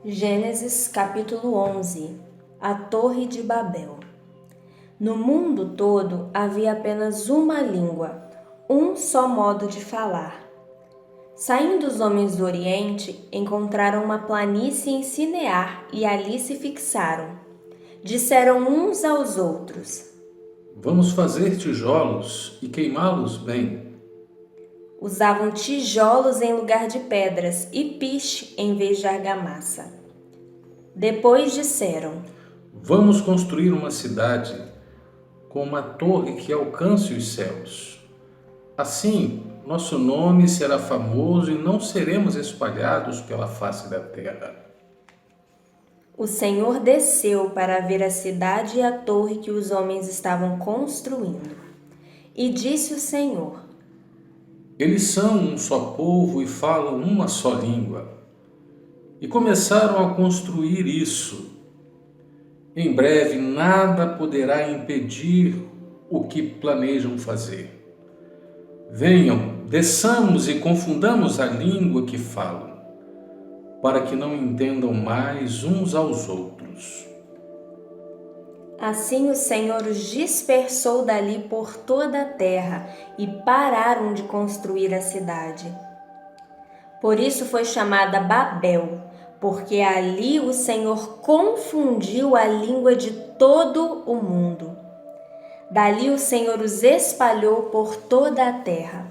Gênesis capítulo 11. A Torre de Babel. No mundo todo havia apenas uma língua, um só modo de falar. Saindo os homens do Oriente, encontraram uma planície em Sinear e ali se fixaram. Disseram uns aos outros: Vamos fazer tijolos e queimá-los bem. Usavam tijolos em lugar de pedras e piche em vez de argamassa. Depois disseram: Vamos construir uma cidade com uma torre que alcance os céus. Assim, nosso nome será famoso e não seremos espalhados pela face da terra. O Senhor desceu para ver a cidade e a torre que os homens estavam construindo. E disse o Senhor: Eles são um só povo e falam uma só língua. E começaram a construir isso. Em breve, nada poderá impedir o que planejam fazer. Venham, desçamos e confundamos a língua que falam, para que não entendam mais uns aos outros. Assim o Senhor os dispersou dali por toda a terra e pararam de construir a cidade. Por isso foi chamada Babel, porque ali o Senhor confundiu a língua de todo o mundo. Dali o Senhor os espalhou por toda a terra.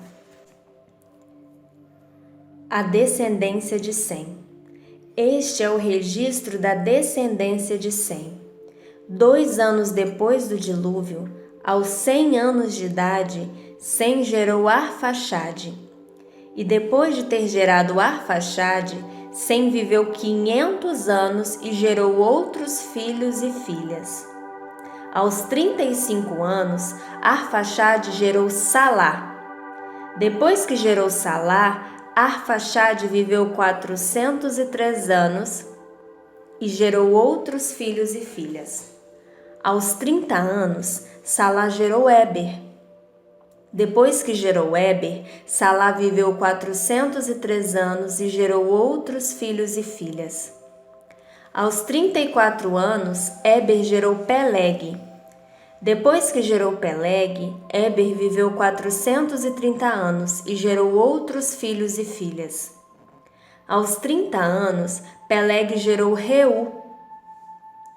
A descendência de Sem. Este é o registro da descendência de Sem. 2 anos depois do dilúvio, aos 100 anos de idade, Sem gerou Arfaxade. E depois de ter gerado Arfaxade, Sem viveu 500 anos e gerou outros filhos e filhas. Aos 35 anos, Arfaxade gerou Salá. Depois que gerou Salá, Arfaxade viveu 403 anos e gerou outros filhos e filhas. Aos 30 anos, Salá gerou Éber. Depois que gerou Éber, Salá viveu 403 anos e gerou outros filhos e filhas. Aos 34 anos, Éber gerou Peleg. Depois que gerou Peleg, Éber viveu 430 anos e gerou outros filhos e filhas. Aos 30 anos, Peleg gerou Reu.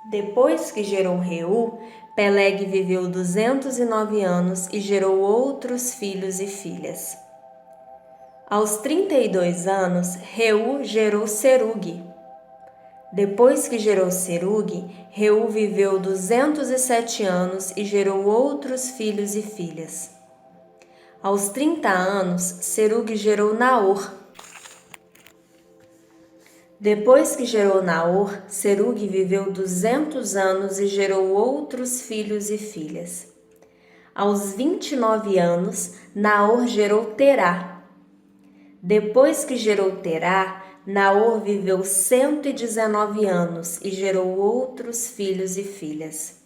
Depois que gerou Reu, Peleg viveu 209 anos e gerou outros filhos e filhas. Aos 32 anos, Reu gerou Serug. Depois que gerou Serug, Reu viveu 207 anos e gerou outros filhos e filhas. Aos 30 anos, Serug gerou Naor. Depois que gerou Naor, Serug viveu 200 anos e gerou outros filhos e filhas. Aos 29 anos, Naor gerou Terá. Depois que gerou Terá, Naor viveu 119 anos e gerou outros filhos e filhas.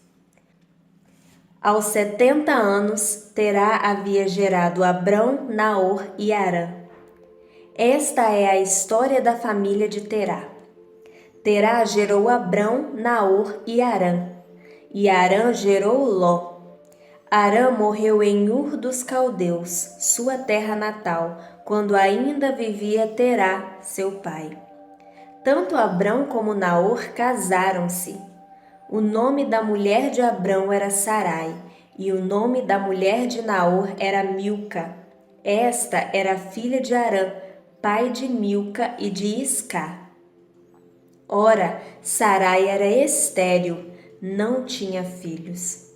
Aos 70 anos, Terá havia gerado Abrão, Naor e Harã. Esta é a história da família de Terá. Terá gerou Abrão, Naor e Harã. E Harã gerou Ló. Harã morreu em Ur dos Caldeus, sua terra natal, quando ainda vivia Terá, seu pai. Tanto Abrão como Naor casaram-se. O nome da mulher de Abrão era Sarai, e o nome da mulher de Naor era Milca. Esta era filha de Harã, pai de Milca e de Isca. Ora, Sarai era estéril, não tinha filhos.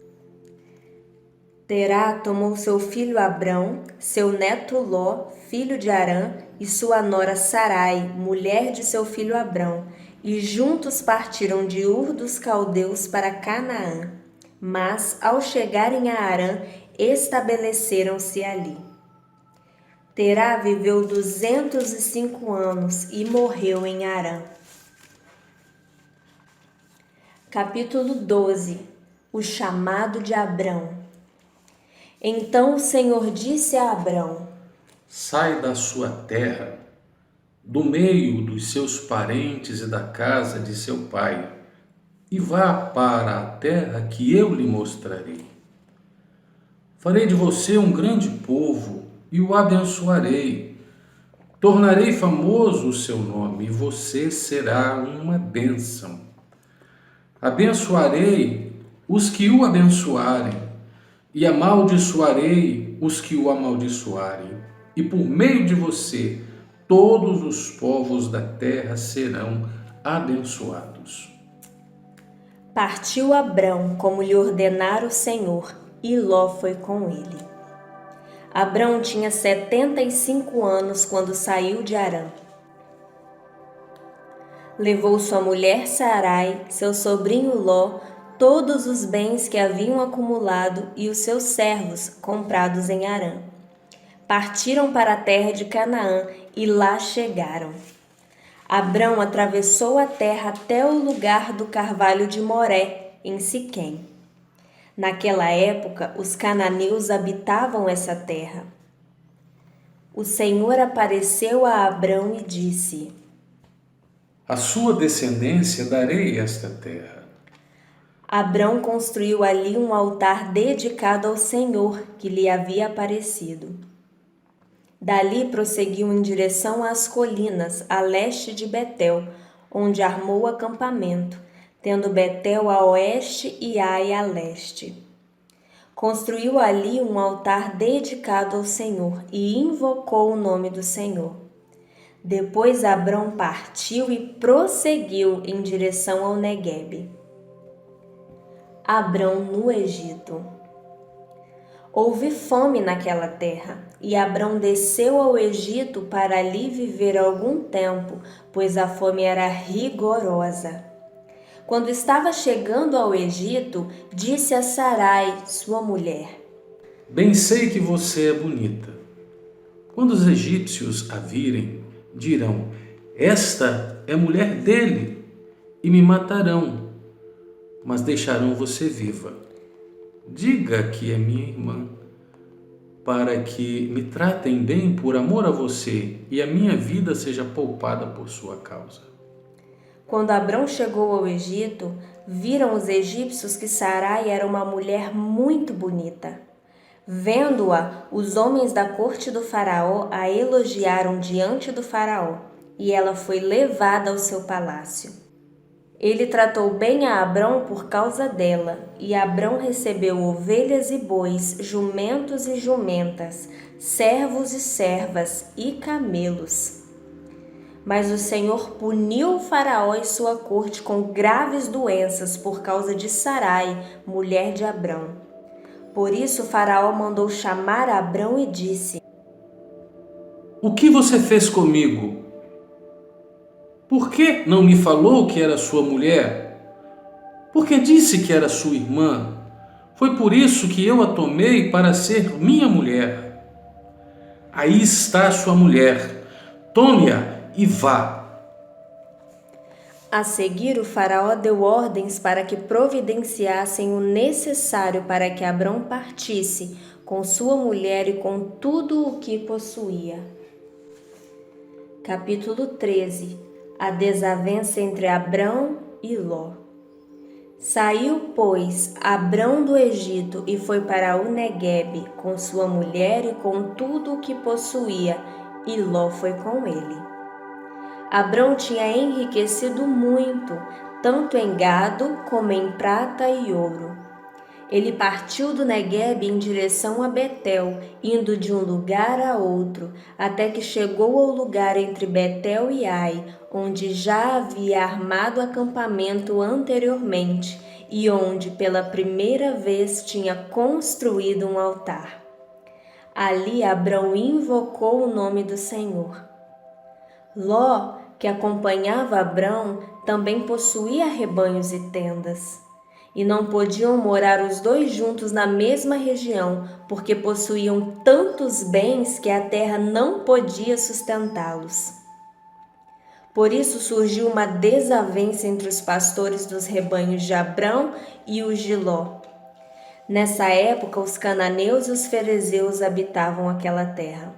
Terá tomou seu filho Abrão, seu neto Ló, filho de Harã, e sua nora Sarai, mulher de seu filho Abrão, e juntos partiram de Ur dos Caldeus para Canaã. Mas, ao chegarem a Harã, estabeleceram-se ali. Terá viveu 205 anos e morreu em Harã. Capítulo 12. O chamado de Abrão. Então o Senhor disse a Abrão: Sai da sua terra, do meio dos seus parentes e da casa de seu pai, e vá para a terra que eu lhe mostrarei. Farei de você um grande povo e o abençoarei. Tornarei famoso o seu nome e você será uma bênção. Abençoarei os que o abençoarem e amaldiçoarei os que o amaldiçoarem. E por meio de você, todos os povos da terra serão abençoados. Partiu Abrão, como lhe ordenara o Senhor, e Ló foi com ele. Abrão tinha 75 anos quando saiu de Harã. Levou sua mulher Sarai, seu sobrinho Ló, todos os bens que haviam acumulado e os seus servos comprados em Harã. Partiram para a terra de Canaã e lá chegaram. Abrão atravessou a terra até o lugar do carvalho de Moré, em Siquém. Naquela época, os cananeus habitavam essa terra. O Senhor apareceu a Abrão e disse: À sua descendência darei esta terra. Abrão construiu ali um altar dedicado ao Senhor que lhe havia aparecido. Dali prosseguiu em direção às colinas, a leste de Betel, onde armou acampamento, tendo Betel a oeste e Ai a leste. Construiu ali um altar dedicado ao Senhor e invocou o nome do Senhor. Depois Abrão partiu e prosseguiu em direção ao Neguebe. Abrão no Egito. Houve fome naquela terra, e Abrão desceu ao Egito para ali viver algum tempo, pois a fome era rigorosa. Quando estava chegando ao Egito, disse a Sarai, sua mulher: Bem sei que você é bonita. Quando os egípcios a virem, dirão: Esta é mulher dele, e me matarão, mas deixarão você viva. Diga que é minha irmã, para que me tratem bem por amor a você e a minha vida seja poupada por sua causa. Quando Abrão chegou ao Egito, viram os egípcios que Sarai era uma mulher muito bonita. Vendo-a, os homens da corte do faraó a elogiaram diante do faraó, e ela foi levada ao seu palácio. Ele tratou bem a Abrão por causa dela, e Abrão recebeu ovelhas e bois, jumentos e jumentas, servos e servas e camelos. Mas o Senhor puniu o faraó e sua corte com graves doenças por causa de Sarai, mulher de Abrão. Por isso o faraó mandou chamar Abrão e disse: O que você fez comigo? Por que não me falou que era sua mulher? Por que disse que era sua irmã? Foi por isso que eu a tomei para ser minha mulher. Aí está sua mulher. Tome-a e vá. A seguir, o faraó deu ordens para que providenciassem o necessário para que Abrão partisse com sua mulher e com tudo o que possuía. Capítulo 13. A desavença entre Abrão e Ló. Saiu, pois, Abrão do Egito e foi para o Neguebe com sua mulher e com tudo o que possuía, e Ló foi com ele. Abrão tinha enriquecido muito, tanto em gado como em prata e ouro. Ele partiu do Neguebe em direção a Betel, indo de um lugar a outro, até que chegou ao lugar entre Betel e Ai, onde já havia armado acampamento anteriormente e onde pela primeira vez tinha construído um altar. Ali Abrão invocou o nome do Senhor. Ló, que acompanhava Abrão, também possuía rebanhos e tendas. E não podiam morar os dois juntos na mesma região, porque possuíam tantos bens que a terra não podia sustentá-los. Por isso surgiu uma desavença entre os pastores dos rebanhos de Abrão e os de Ló. Nessa época, os cananeus e os ferezeus habitavam aquela terra.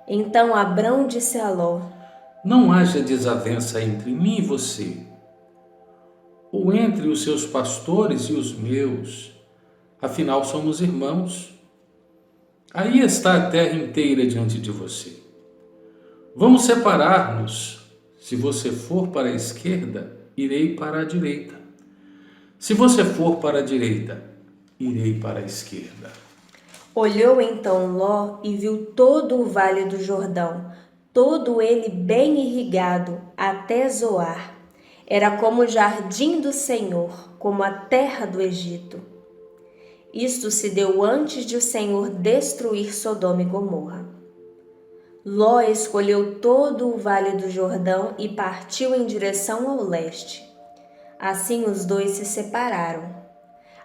Então Abrão disse a Ló: não haja desavença entre mim e você, ou entre os seus pastores e os meus, afinal somos irmãos. Aí está a terra inteira diante de você. Vamos separar-nos. Se você for para a esquerda, irei para a direita. Se você for para a direita, irei para a esquerda. Olhou então Ló e viu todo o vale do Jordão, todo ele bem irrigado, até Zoar. Era como o jardim do Senhor, como a terra do Egito. Isto se deu antes de o Senhor destruir Sodoma e Gomorra. Ló escolheu todo o vale do Jordão e partiu em direção ao leste. Assim os dois se separaram.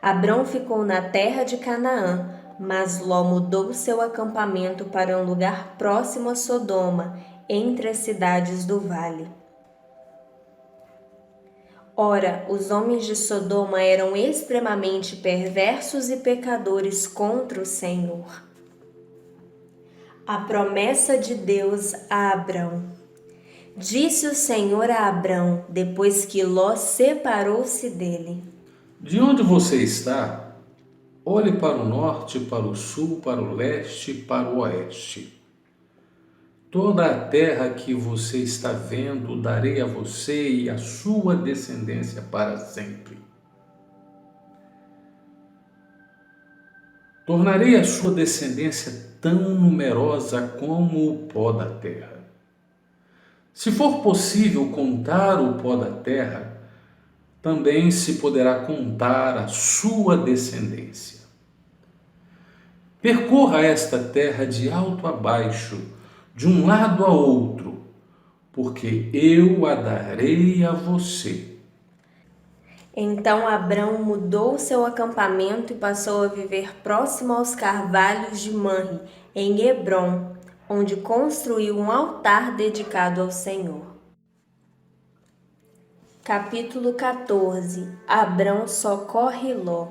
Abrão ficou na terra de Canaã, mas Ló mudou seu acampamento para um lugar próximo a Sodoma, entre as cidades do vale. Ora, os homens de Sodoma eram extremamente perversos e pecadores contra o Senhor. A promessa de Deus a Abrão. Disse o Senhor a Abrão, depois que Ló separou-se dele: De onde você está? Olhe para o norte, para o sul, para o leste, para o oeste. Toda a terra que você está vendo, darei a você e à sua descendência para sempre. Tornarei a sua descendência tão numerosa como o pó da terra. Se for possível contar o pó da terra, também se poderá contar a sua descendência. Percorra esta terra de alto a baixo, de um lado a outro, porque eu a darei a você. Então Abrão mudou seu acampamento e passou a viver próximo aos carvalhos de Manre, em Hebrom, onde construiu um altar dedicado ao Senhor. Capítulo 14. Abrão socorre Ló.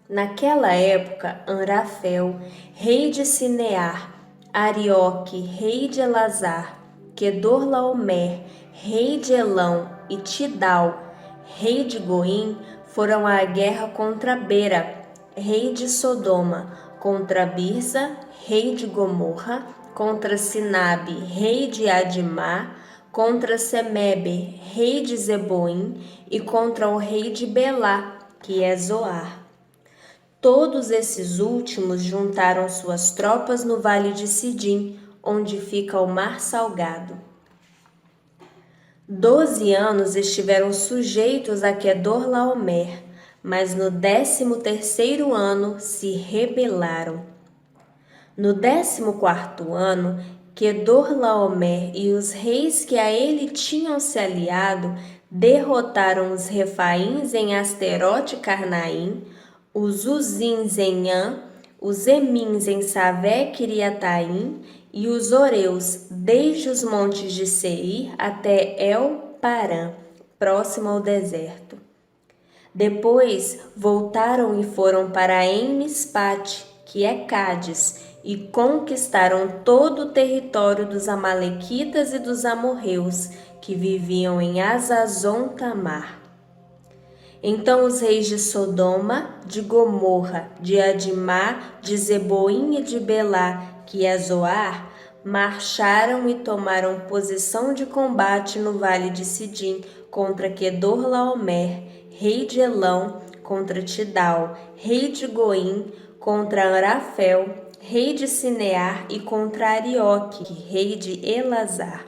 Naquela época, Anrafel, rei de Sinear, Arioque, rei de Elazar, Quedorlaomer, rei de Elão, e Tidal, rei de Goim, foram à guerra contra Bera, rei de Sodoma, contra Birsa, rei de Gomorra, contra Sinabe, rei de Adimá, contra Semebe, rei de Zeboim, e contra o rei de Belá, que é Zoar. Todos esses últimos juntaram suas tropas no vale de Sidim, onde fica o Mar Salgado. 12 anos estiveram sujeitos a Quedorlaomer, mas no 13º ano se rebelaram. No 14º ano, Quedorlaomer e os reis que a ele tinham se aliado derrotaram os Refaíns em Asterote Carnaim, os Uzins em An, os Emins em Savé Kiriataim e os Oreus, desde os montes de Seir até El Parã, próximo ao deserto. Depois voltaram e foram para En-Mispate, que é Cádiz, e conquistaram todo o território dos Amalequitas e dos amorreus, que viviam em Azazon-Tamar. Então os reis de Sodoma, de Gomorra, de Adimá, de Zeboim e de Belá, que é Zoar, marcharam e tomaram posição de combate no vale de Sidim contra Quedorlaomer, rei de Elão, contra Tidal, rei de Goim, contra Anrafel, rei de Sinear, e contra Arioque, rei de Elazar.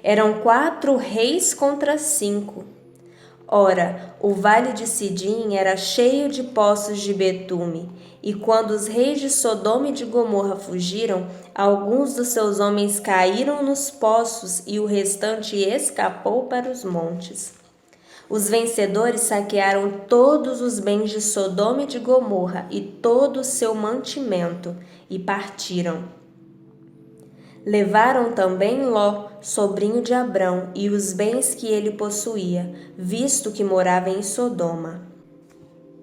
Eram 4 reis contra 5. Ora, o vale de Sidim era cheio de poços de betume, e quando os reis de Sodoma e de Gomorra fugiram, alguns dos seus homens caíram nos poços e o restante escapou para os montes. Os vencedores saquearam todos os bens de Sodoma e de Gomorra e todo o seu mantimento, e partiram. Levaram também Ló, sobrinho de Abrão, e os bens que ele possuía, visto que morava em Sodoma.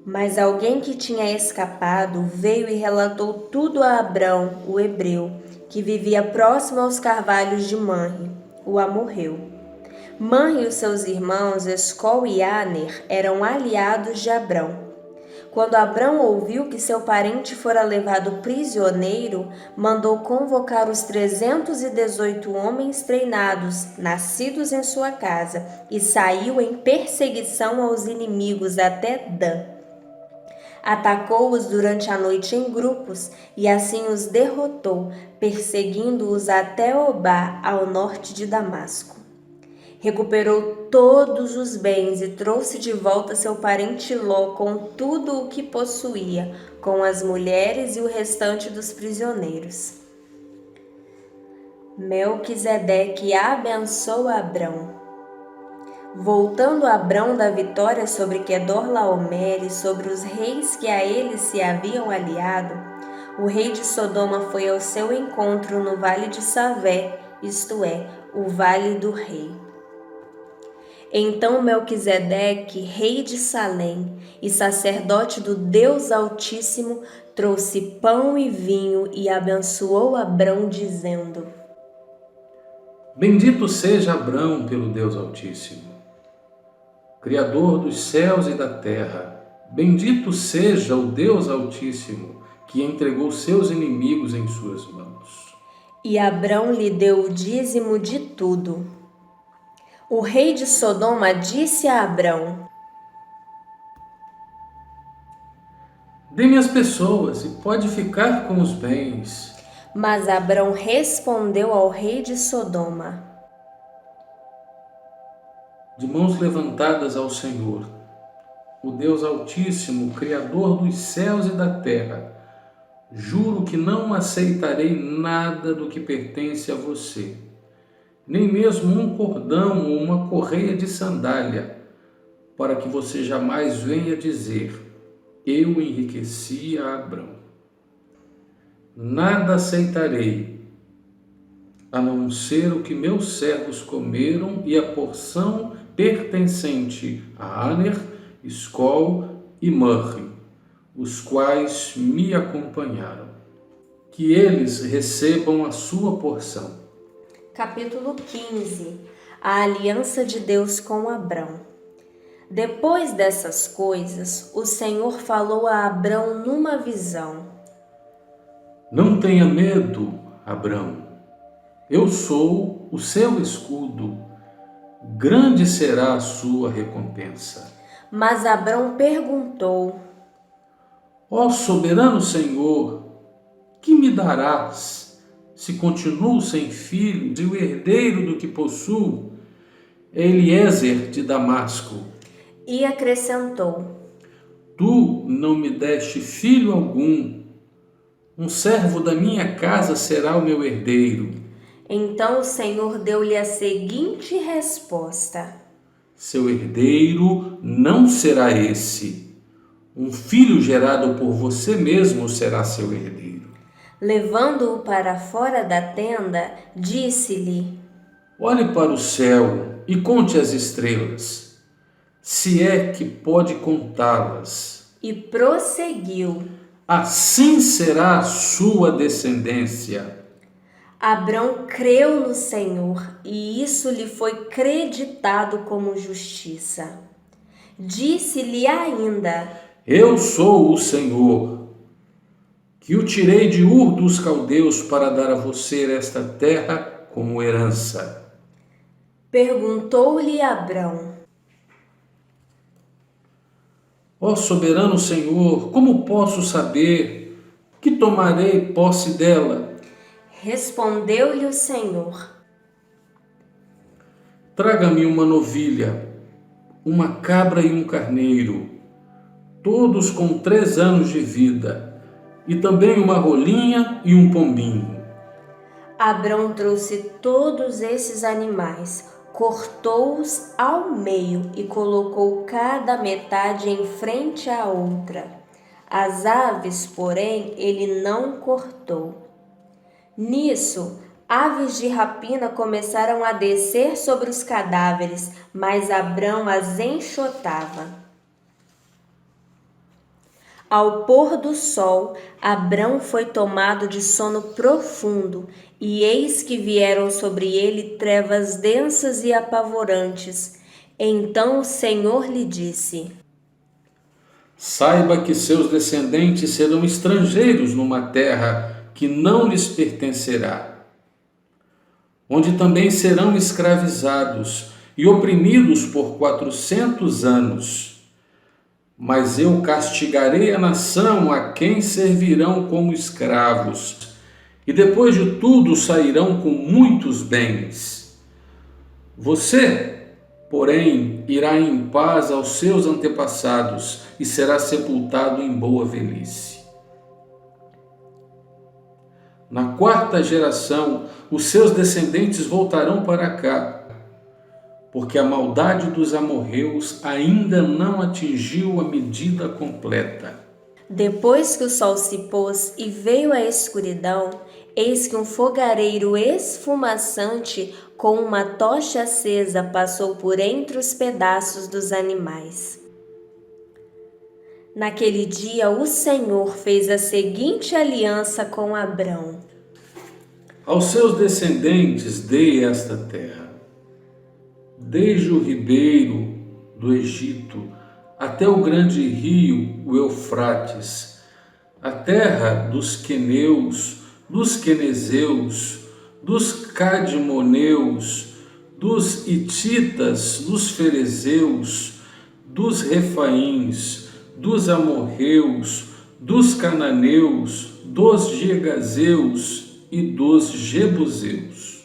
Mas alguém que tinha escapado veio e relatou tudo a Abrão, o hebreu, que vivia próximo aos carvalhos de Manre. o amorreu. Man e os seus irmãos Escol e Aner eram aliados de Abrão. Quando Abrão ouviu que seu parente fora levado prisioneiro, mandou convocar os 318 homens treinados, nascidos em sua casa, e saiu em perseguição aos inimigos até Dan. Atacou-os durante a noite em grupos e assim os derrotou, perseguindo-os até Obá, ao norte de Damasco. Recuperou todos os bens e trouxe de volta seu parente Ló com tudo o que possuía, com as mulheres e o restante dos prisioneiros. Melquisedeque abençoa Abrão. Voltando Abrão da vitória sobre Quedorlaomer e sobre os reis que a ele se haviam aliado, o rei de Sodoma foi ao seu encontro no vale de Savé, isto é, o vale do rei. Então Melquisedeque, rei de Salém e sacerdote do Deus Altíssimo, trouxe pão e vinho e abençoou Abrão, dizendo: Bendito seja Abrão pelo Deus Altíssimo, Criador dos céus e da terra. Bendito seja o Deus Altíssimo, que entregou seus inimigos em suas mãos. E Abrão lhe deu o dízimo de tudo. O rei de Sodoma disse a Abrão: Dê-me as pessoas e pode ficar com os bens. Mas Abrão respondeu ao rei de Sodoma: De mãos levantadas ao Senhor, o Deus Altíssimo, Criador dos céus e da terra, juro que não aceitarei nada do que pertence a você, nem mesmo um cordão ou uma correia de sandália, para que você jamais venha dizer: eu enriqueci a Abrão. Nada aceitarei, a não ser o que meus servos comeram e a porção pertencente a Aner, Escol e Manre, os quais me acompanharam. Que eles recebam a sua porção. Capítulo 15. A aliança de Deus com Abrão. Depois dessas coisas, o Senhor falou a Abrão numa visão: Não tenha medo, Abrão. Eu sou o seu escudo. Grande será a sua recompensa. Mas Abrão perguntou: Ó soberano Senhor, que me darás se continuo sem filhos e o herdeiro do que possuo é Eliezer de Damasco? E acrescentou: Tu não me deste filho algum. Um servo da minha casa será o meu herdeiro. Então o Senhor deu-lhe a seguinte resposta: Seu herdeiro não será esse. Um filho gerado por você mesmo será seu herdeiro. Levando-o para fora da tenda, disse-lhe: Olhe para o céu e conte as estrelas, se é que pode contá-las. E prosseguiu: Assim será a sua descendência. Abrão creu no Senhor, e isso lhe foi creditado como justiça. Disse-lhe ainda: Eu sou o Senhor, que o tirei de Ur dos Caldeus para dar a você esta terra como herança. Perguntou-lhe Abrão: Ó soberano Senhor, como posso saber que tomarei posse dela? Respondeu-lhe o Senhor: Traga-me uma novilha, uma cabra e um carneiro, todos com 3 anos de vida, e também uma rolinha e um pombinho. Abrão trouxe todos esses animais, cortou-os ao meio e colocou cada metade em frente à outra. As aves, porém, ele não cortou. Nisso, aves de rapina começaram a descer sobre os cadáveres, mas Abrão as enxotava. Ao pôr do sol, Abrão foi tomado de sono profundo, e eis que vieram sobre ele trevas densas e apavorantes. Então o Senhor lhe disse: Saiba que seus descendentes serão estrangeiros numa terra que não lhes pertencerá, onde também serão escravizados e oprimidos por 400 anos. Mas eu castigarei a nação a quem servirão como escravos, e depois de tudo sairão com muitos bens. Você, porém, irá em paz aos seus antepassados e será sepultado em boa velhice. Na 4ª geração, os seus descendentes voltarão para cá, porque a maldade dos amorreus ainda não atingiu a medida completa. Depois que o sol se pôs e veio a escuridão, eis que um fogareiro esfumaçante com uma tocha acesa passou por entre os pedaços dos animais. Naquele dia o Senhor fez a seguinte aliança com Abrão: Aos seus descendentes dei esta terra, desde o ribeiro do Egito até o grande rio, o Eufrates, a terra dos queneus, dos quenezeus, dos cadmoneus, dos hititas, dos ferezeus, dos refaíns, dos amorreus, dos cananeus, dos gergazeus e dos jebuseus.